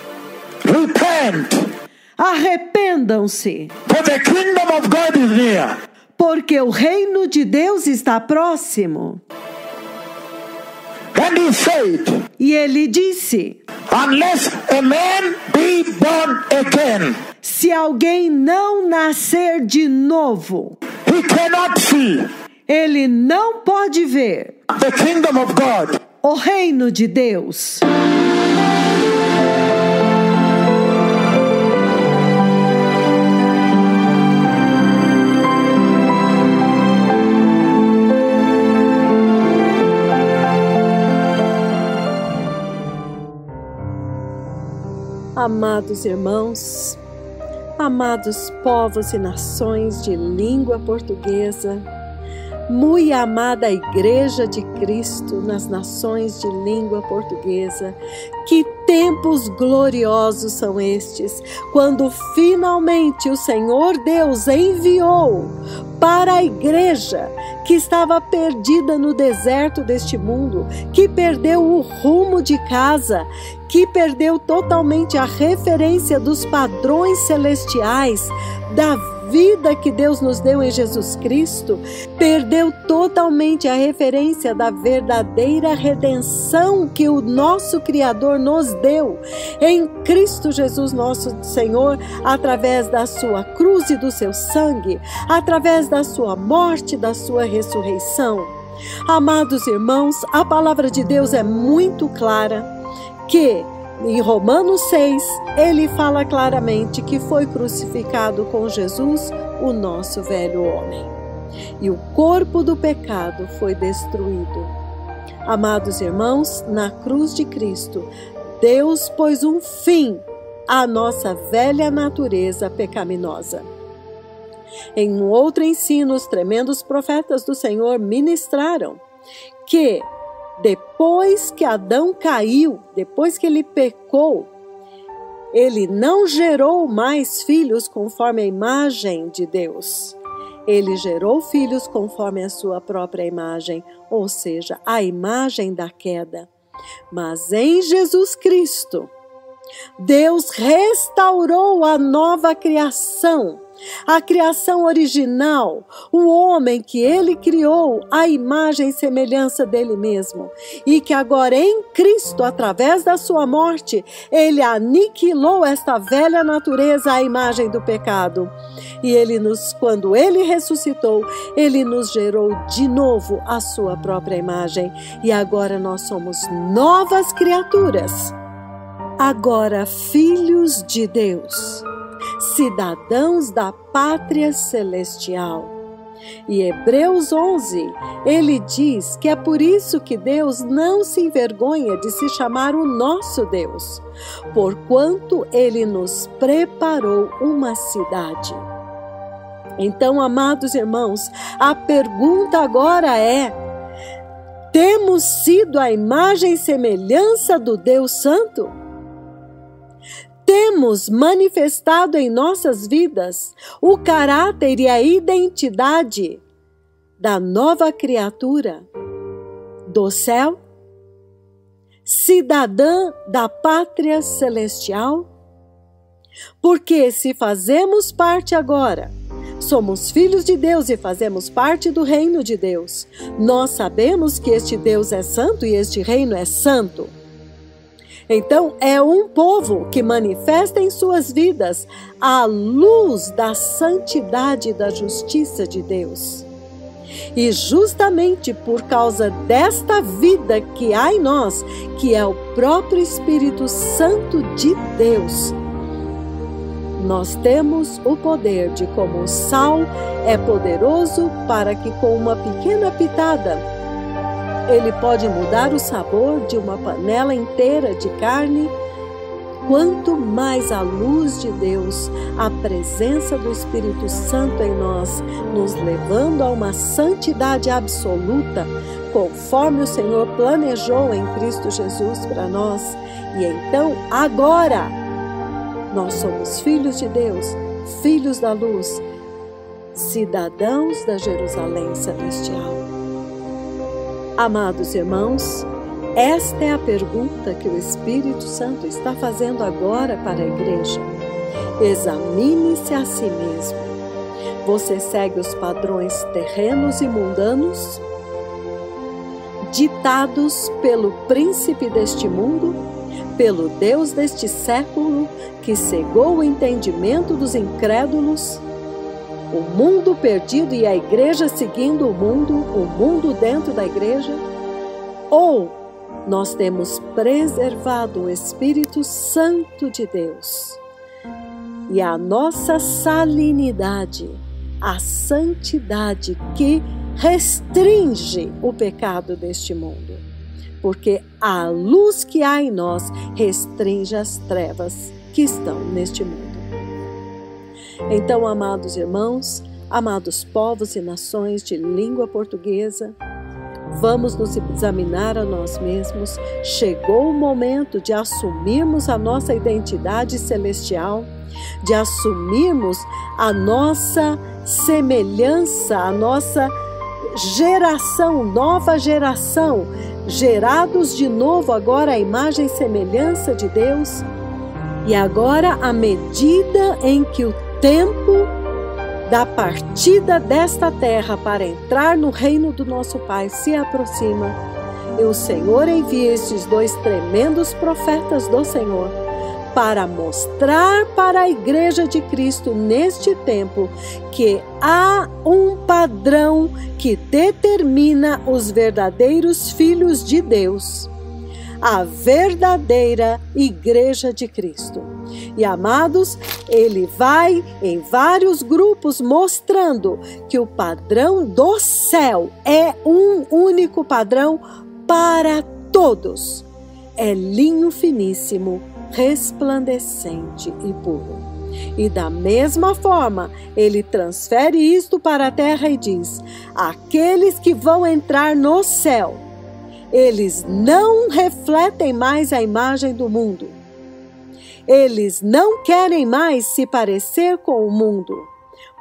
repent, arrependam-se, for the kingdom of God is near. porque o reino de Deus está próximo. And he said, E ele disse: unless a man be born again, se alguém não nascer de novo, he cannot see ele não pode ver the kingdom of God. o reino de Deus. Amados irmãos, amados povos e nações de língua portuguesa, muito amada Igreja de Cristo nas nações de língua portuguesa, que tempos gloriosos são estes, quando finalmente o Senhor Deus enviou para a igreja que estava perdida no deserto deste mundo, que perdeu o rumo de casa, que perdeu totalmente a referência dos padrões celestiais, da vida que Deus nos deu em Jesus Cristo, perdeu totalmente a referência da verdadeira redenção que o nosso Criador nos deu em Cristo Jesus nosso Senhor, através da sua cruz e do seu sangue, através da sua morte e da sua ressurreição. Amados irmãos, a palavra de Deus é muito clara, que em Romanos 6, ele fala claramente que foi crucificado com Jesus o nosso velho homem. E o corpo do pecado foi destruído. Amados irmãos, na cruz de Cristo, Deus pôs um fim à nossa velha natureza pecaminosa. Em um outro ensino, os tremendos profetas do Senhor ministraram que depois que Adão caiu, depois que ele pecou, ele não gerou mais filhos conforme a imagem de Deus. Ele gerou filhos conforme a sua própria imagem, ou seja, a imagem da queda. Mas em Jesus Cristo, Deus restaurou a nova criação, a criação original, o homem que ele criou, a imagem e semelhança dele mesmo, e que agora em Cristo, através da sua morte, ele aniquilou esta velha natureza, a imagem do pecado. E quando ele ressuscitou, ele nos gerou de novo a sua própria imagem, e agora nós somos novas criaturas, agora filhos de Deus, cidadãos da pátria celestial. E Hebreus 11, ele diz que é por isso que Deus não se envergonha de se chamar o nosso Deus, porquanto ele nos preparou uma cidade. Então, amados irmãos, a pergunta agora é: temos sido a imagem e semelhança do Deus Santo? Temos manifestado em nossas vidas o caráter e a identidade da nova criatura do céu, cidadã da pátria celestial? Porque se fazemos parte agora Somos filhos de Deus e fazemos parte do reino de Deus. Nós sabemos que este Deus é santo e este reino é santo. Então, é um povo que manifesta em suas vidas a luz da santidade e da justiça de Deus. E justamente por causa desta vida que há em nós, que é o próprio Espírito Santo de Deus, nós temos o poder de, como o sal é poderoso para que com uma pequena pitada ele pode mudar o sabor de uma panela inteira de carne. Quanto mais a luz de Deus, a presença do Espírito Santo em nós, nos levando a uma santidade absoluta, conforme o Senhor planejou em Cristo Jesus para nós. E então, agora, nós somos filhos de Deus, filhos da luz, cidadãos da Jerusalém Celestial. Amados irmãos, esta é a pergunta que o Espírito Santo está fazendo agora para a igreja. Examine-se a si mesmo. Você segue os padrões terrenos e mundanos, ditados pelo príncipe deste mundo, pelo Deus deste século, que cegou o entendimento dos incrédulos, o mundo perdido e a igreja seguindo o mundo dentro da igreja? Ou nós temos preservado o Espírito Santo de Deus e a nossa salinidade, a santidade que restringe o pecado deste mundo, porque a luz que há em nós restringe as trevas que estão neste mundo. Então, amados irmãos, amados povos e nações de língua portuguesa, vamos nos examinar a nós mesmos. Chegou o momento de assumirmos a nossa identidade celestial, de assumirmos a nossa semelhança, a nossa geração, nova geração, gerados de novo agora à imagem e semelhança de Deus. E agora, à medida em que o tempo da partida desta terra para entrar no reino do nosso Pai se aproxima, e o Senhor envia estes dois tremendos profetas do Senhor para mostrar para a igreja de Cristo neste tempo que há um padrão que determina os verdadeiros filhos de Deus, a verdadeira igreja de Cristo. E, amados, ele vai em vários grupos mostrando que o padrão do céu é um único padrão para todos. É linho finíssimo, resplandecente e puro. E da mesma forma, ele transfere isto para a terra e diz: aqueles que vão entrar no céu, eles não refletem mais a imagem do mundo. Eles não querem mais se parecer com o mundo.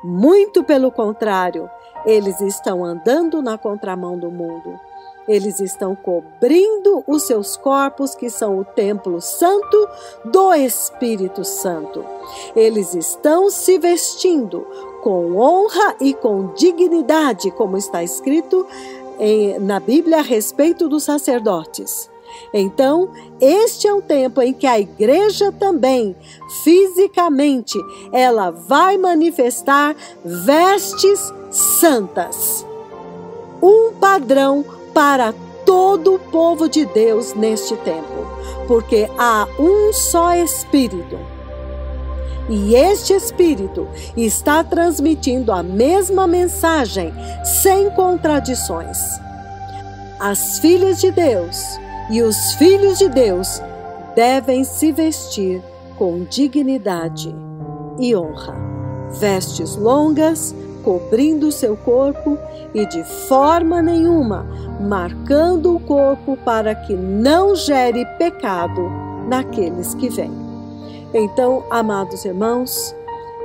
Muito pelo contrário, eles estão andando na contramão do mundo. Eles estão cobrindo os seus corpos, que são o templo santo do Espírito Santo. Eles estão se vestindo com honra e com dignidade, como está escrito na Bíblia a respeito dos sacerdotes. Então, este é um tempo em que a igreja também, fisicamente, ela vai manifestar vestes santas. Um padrão para todo o povo de Deus neste tempo, porque há um só Espírito. E este Espírito está transmitindo a mesma mensagem, sem contradições. As filhas de Deus e os filhos de Deus devem se vestir com dignidade e honra. Vestes longas, cobrindo o seu corpo e de forma nenhuma marcando o corpo para que não gere pecado naqueles que vêm. Então, amados irmãos,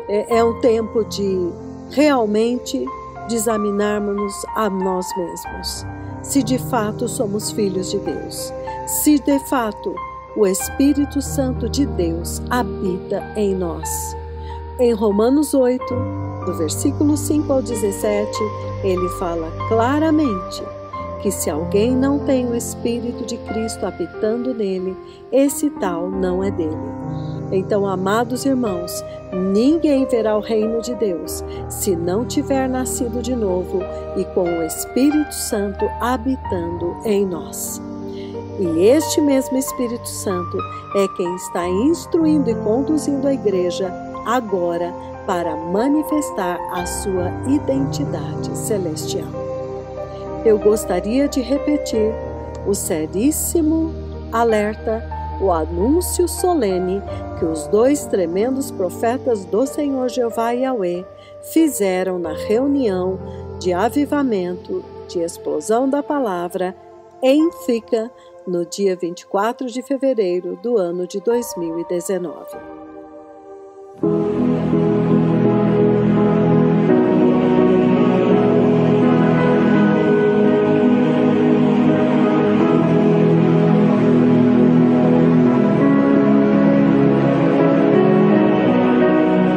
é um tempo de realmente de examinarmos a nós mesmos. Se de fato somos filhos de Deus, se de fato o Espírito Santo de Deus habita em nós. Em Romanos 8, do versículo 5 ao 17, ele fala claramente que se alguém não tem o Espírito de Cristo habitando nele, esse tal não é dele. Então, amados irmãos, ninguém verá o reino de Deus se não tiver nascido de novo e com o Espírito Santo habitando em nós. E este mesmo Espírito Santo é quem está instruindo e conduzindo a igreja agora para manifestar a sua identidade celestial. Eu gostaria de repetir o seríssimo alerta, o anúncio solene que os dois tremendos profetas do Senhor Jeová Yahweh fizeram na reunião de avivamento, de explosão da palavra, em Fica, no dia 24 de fevereiro do ano de 2019.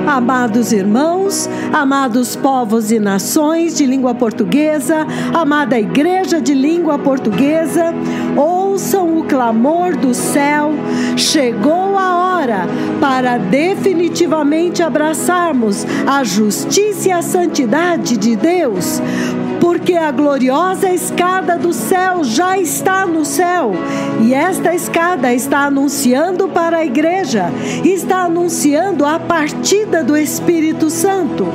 Amados irmãos, amados povos e nações de língua portuguesa, amada igreja de língua portuguesa, ouçam o clamor do céu. Chegou a hora para definitivamente abraçarmos a justiça e a santidade de Deus, porque a gloriosa escada do céu já está no céu, e esta escada está anunciando para a igreja, está anunciando a partida do Espírito Santo.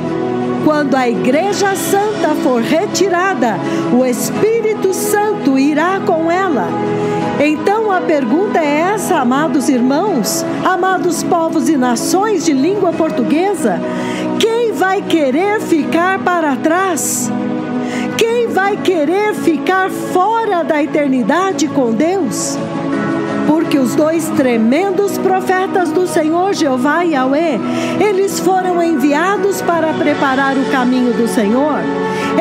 Quando a Igreja Santa for retirada, o Espírito Santo irá com ela. Então a pergunta é essa, amados irmãos, amados povos e nações de língua portuguesa: quem vai querer ficar para trás? Quem vai querer ficar fora da eternidade com Deus? Porque os dois tremendos profetas do Senhor Jeová Yahweh, eles foram enviados para preparar o caminho do Senhor.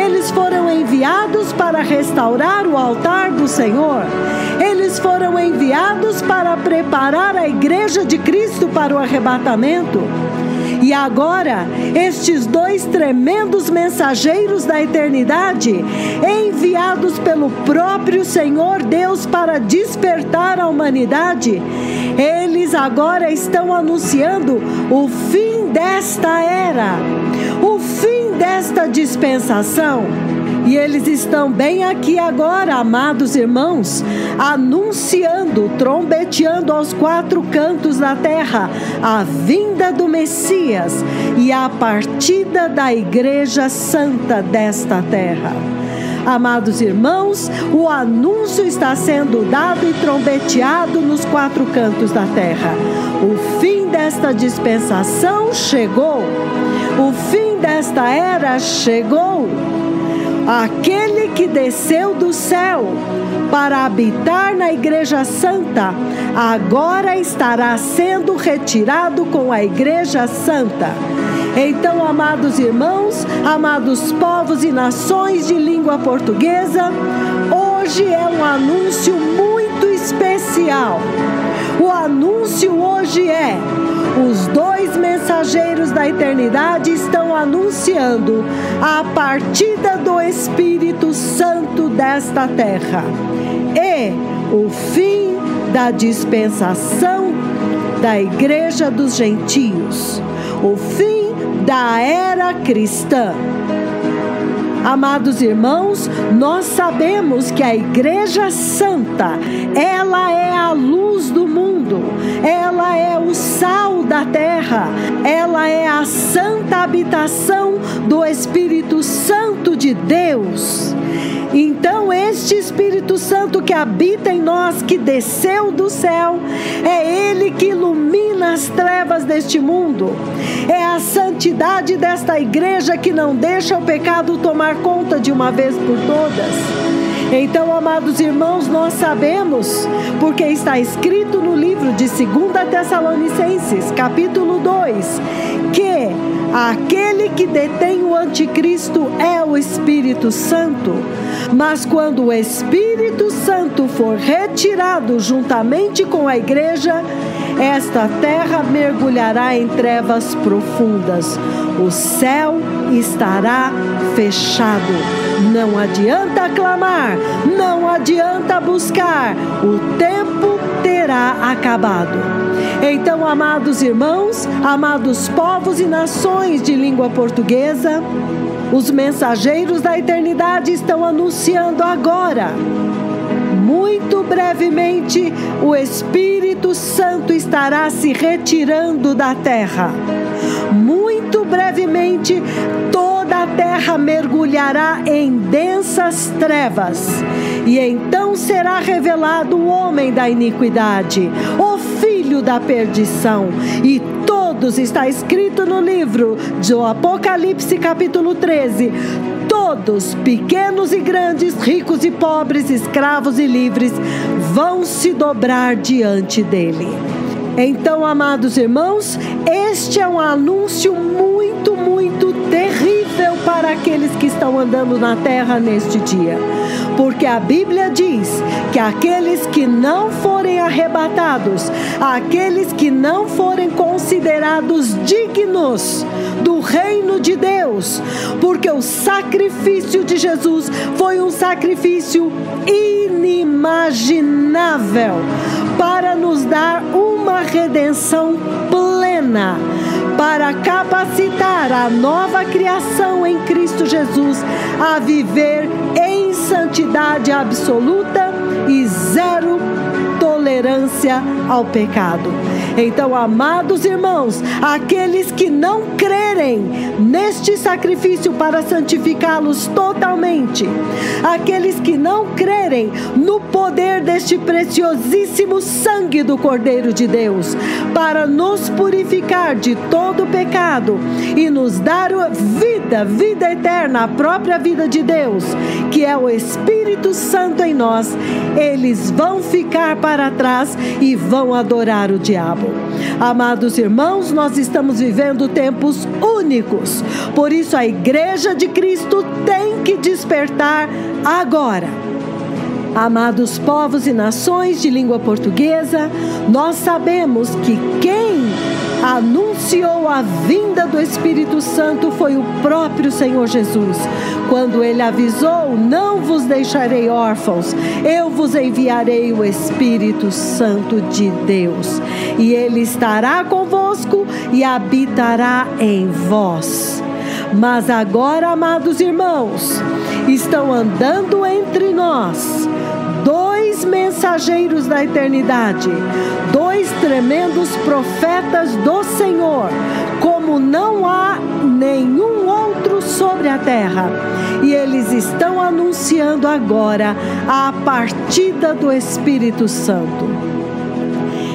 Eles foram enviados para restaurar o altar do Senhor. Eles foram enviados para preparar a igreja de Cristo para o arrebatamento. E agora, estes dois tremendos mensageiros da eternidade, enviados pelo próprio Senhor Deus para despertar a humanidade, eles agora estão anunciando o fim desta era, o fim desta dispensação. E eles estão bem aqui agora, amados irmãos, anunciando, trombeteando aos quatro cantos da terra a vinda do Messias e a partida da Igreja Santa desta terra. Amados irmãos, o anúncio está sendo dado e trombeteado nos quatro cantos da terra. O fim desta dispensação chegou. O fim desta era chegou. Aquele que desceu do céu para habitar na Igreja Santa, agora estará sendo retirado com a Igreja Santa. Então, amados irmãos, amados povos e nações de língua portuguesa, hoje é um anúncio muito especial. O anúncio hoje é: os dois mensageiros da eternidade estão anunciando a partida do Espírito Santo desta terra e o fim da dispensação da Igreja dos Gentios, o fim da era cristã. Amados irmãos, nós sabemos que a Igreja Santa, ela é a luz do mundo, ela é o sal da terra, ela é a santa habitação do Espírito Santo de Deus. Então, este Espírito Santo que habita em nós, que desceu do céu, é Ele que ilumina as trevas deste mundo. É a santidade desta igreja que não deixa o pecado tomar conta de uma vez por todas. Então, amados irmãos, nós sabemos, porque está escrito no livro de 2 Tessalonicenses, capítulo 2, que Aquele que detém o anticristo é o Espírito Santo. Mas quando o Espírito Santo for retirado juntamente com a igreja, esta terra mergulhará em trevas profundas. O céu estará fechado. Não adianta clamar, não adianta buscar. O tempo terá acabado. Então, amados irmãos, amados povos e nações de língua portuguesa, os mensageiros da eternidade estão anunciando agora. Muito brevemente, o Espírito Santo estará se retirando da terra. Muito brevemente, toda a terra mergulhará em densas trevas. E então será revelado o homem da iniquidade, o filho da perdição. E todos, está escrito no livro do Apocalipse, capítulo 13, todos, pequenos e grandes, ricos e pobres, escravos e livres, vão se dobrar diante dele. Então, amados irmãos, este é um anúncio muito, muito terrível para aqueles que estão andando na terra neste dia. Porque a Bíblia diz que aqueles que não forem arrebatados, aqueles que não forem considerados dignos do reino de Deus, porque o sacrifício de Jesus foi um sacrifício inimaginável para nos dar uma redenção plena, para capacitar a nova criação em Cristo Jesus a viver em santidade absoluta e zero tolerância ao pecado. Então, amados irmãos, aqueles que não crerem neste sacrifício para santificá-los totalmente, aqueles que não crerem no poder deste preciosíssimo sangue do Cordeiro de Deus para nos purificar de todo pecado e nos dar vida eterna, a própria vida de Deus, que é o Espírito Santo em nós, eles vão ficar para trás e vão adorar o diabo. Amados irmãos, nós estamos vivendo tempos únicos, por isso a Igreja de Cristo tem que despertar agora. Amados povos e nações de língua portuguesa, nós sabemos que quem anunciou a vinda do Espírito Santo foi o próprio Senhor Jesus, quando ele avisou: não vos deixarei órfãos, eu vos enviarei o Espírito Santo de Deus, e ele estará convosco e habitará em vós. Mas agora, amados irmãos, estão andando entre nós dois mensageiros da eternidade, dois tremendos profetas do Senhor, como não há nenhum outro sobre a terra. E eles estão anunciando agora a partida do Espírito Santo.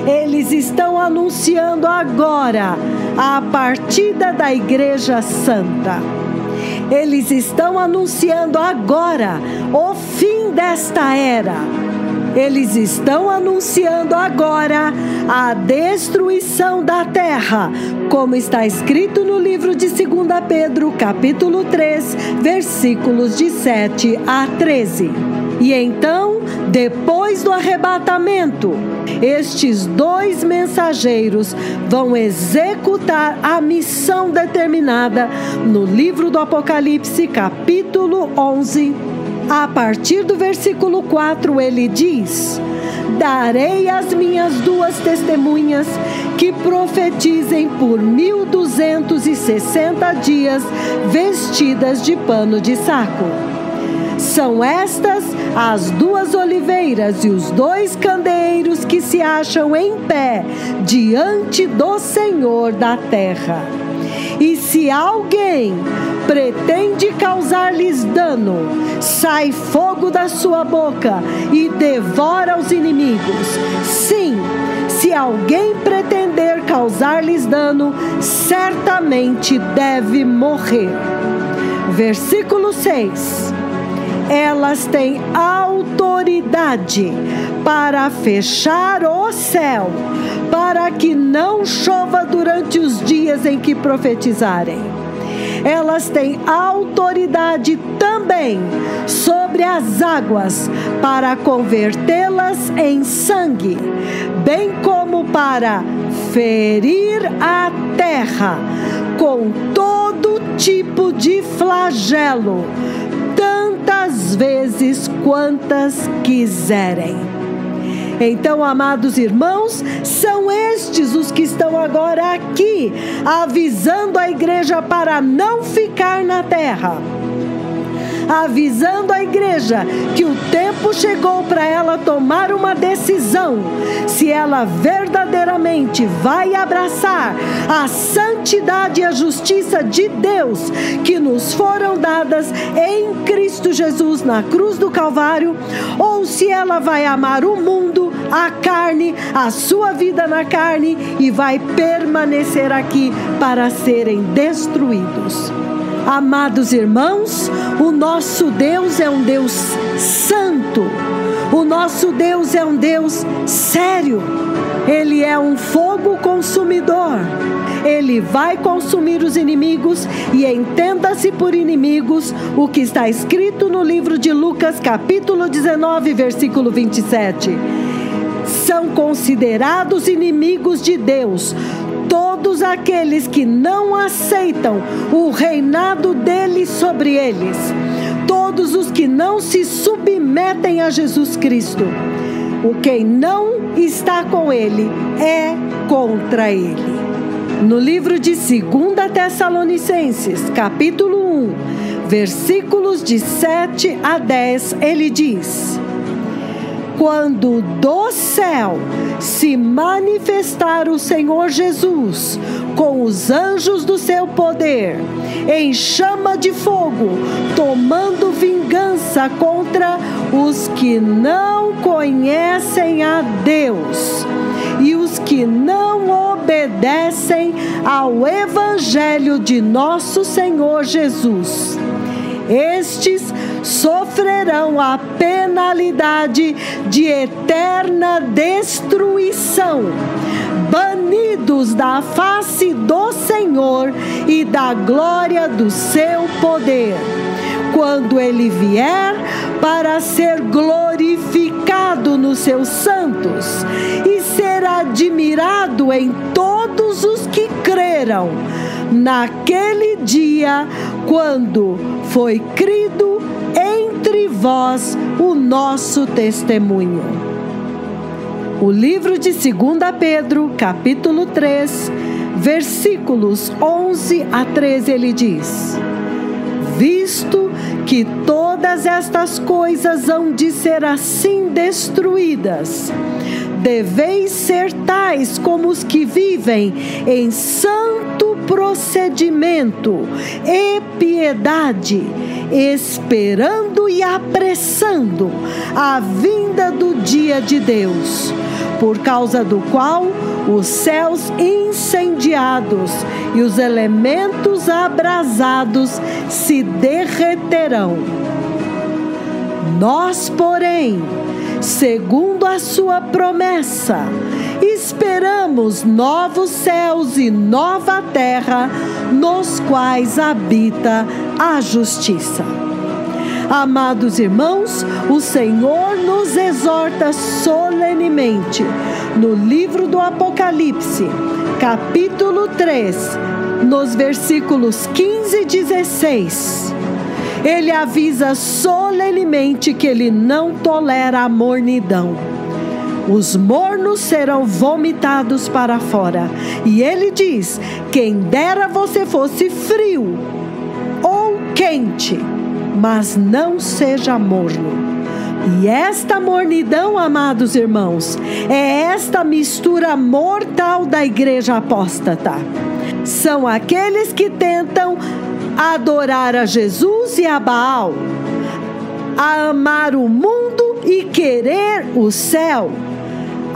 Eles estão anunciando agora a partida da Igreja Santa. Eles estão anunciando agora o fim desta era. Eles estão anunciando agora a destruição da terra, como está escrito no livro de 2 Pedro, capítulo 3, versículos de 7 a 13. E então, depois do arrebatamento, estes dois mensageiros vão executar a missão determinada no livro do Apocalipse, capítulo 11. A partir do versículo 4, ele diz: darei às minhas duas testemunhas que profetizem por 1260 dias, vestidas de pano de saco. São estas as duas oliveiras e os dois candeeiros que se acham em pé diante do Senhor da terra. E se alguém pretende causar-lhes dano, sai fogo da sua boca e devora os inimigos. Sim, se alguém pretender causar-lhes dano, certamente deve morrer. Versículo 6. Elas têm autoridade autoridade para fechar o céu, para que não chova durante os dias em que profetizarem. Elas têm autoridade também sobre as águas para convertê-las em sangue, bem como para ferir a terra com todo tipo de flagelo, tantas vezes quantas quiserem. Então, amados irmãos, são estes os que estão agora aqui, avisando a igreja para não ficar na terra. Avisando a igreja que o tempo chegou para ela tomar uma decisão, se ela verdadeiramente vai abraçar a santidade e a justiça de Deus que nos foram dadas em Cristo Jesus na cruz do Calvário, ou se ela vai amar o mundo, a carne, a sua vida na carne e vai permanecer aqui para serem destruídos. Amados irmãos, o nosso Deus é um Deus santo, o nosso Deus é um Deus sério, Ele é um fogo consumidor, Ele vai consumir os inimigos, e entenda-se por inimigos o que está escrito no livro de Lucas, capítulo 19, versículo 27. São considerados inimigos de Deus todos aqueles que não aceitam o reinado dele sobre eles, todos os que não se submetem a Jesus Cristo. O quem não está com ele é contra ele. No livro de 2 Tessalonicenses, capítulo 1, versículos de 7 a 10, ele diz: quando do céu se manifestar o Senhor Jesus com os anjos do seu poder, em chama de fogo, tomando vingança contra os que não conhecem a Deus e os que não obedecem ao Evangelho de nosso Senhor Jesus. Estes sofrerão a penalidade de eterna destruição, banidos da face do Senhor e da glória do seu poder, quando ele vier para ser glorificado nos seus santos e ser admirado em todos os que creram, naquele dia, quando foi crido entre vós o nosso testemunho. O livro de 2 Pedro, capítulo 3, versículos 11 a 13, ele diz: visto que todas estas coisas hão de ser assim destruídas, deveis ser tais como os que vivem em santo procedimento e piedade, esperando e apressando a vinda do dia de Deus, por causa do qual os céus incendiados e os elementos abrasados se derreterão. Nós, porém, segundo a sua promessa, esperamos novos céus e nova terra, nos quais habita a justiça. Amados irmãos, o Senhor nos exorta solenemente no livro do Apocalipse, capítulo 3, nos versículos 15 e 16. Ele avisa solenemente que ele não tolera a mornidão. Os mornos serão vomitados para fora. E ele diz: quem dera você fosse frio ou quente, mas não seja morno. E esta mornidão, amados irmãos, é esta mistura mortal da igreja apóstata. São aqueles que tentam adorar a Jesus e a Baal, a amar o mundo e querer o céu,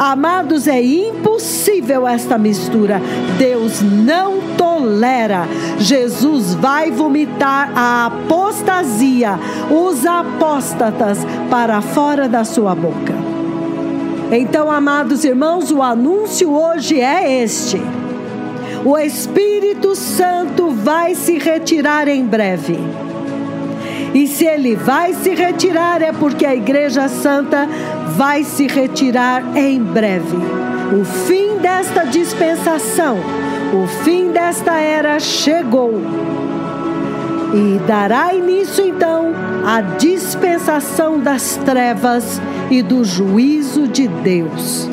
Amados, é impossível esta mistura. Deus não tolera. Jesus vai vomitar a apostasia, os apóstatas, para fora da sua boca. Então, amados irmãos, o anúncio hoje é este: o Espírito Santo vai se retirar em breve. E se ele vai se retirar, é porque a Igreja Santa vai se retirar em breve. O fim desta dispensação, o fim desta era chegou. E dará início então a dispensação das trevas e do juízo de Deus.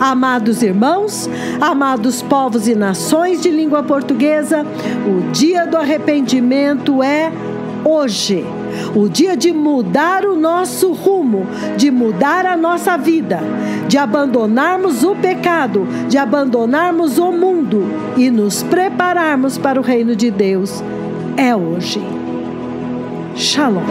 Amados irmãos, amados povos e nações de língua portuguesa, o dia do arrependimento é hoje, o dia de mudar o nosso rumo, de mudar a nossa vida, de abandonarmos o pecado, de abandonarmos o mundo e nos prepararmos para o reino de Deus. É hoje. Shalom.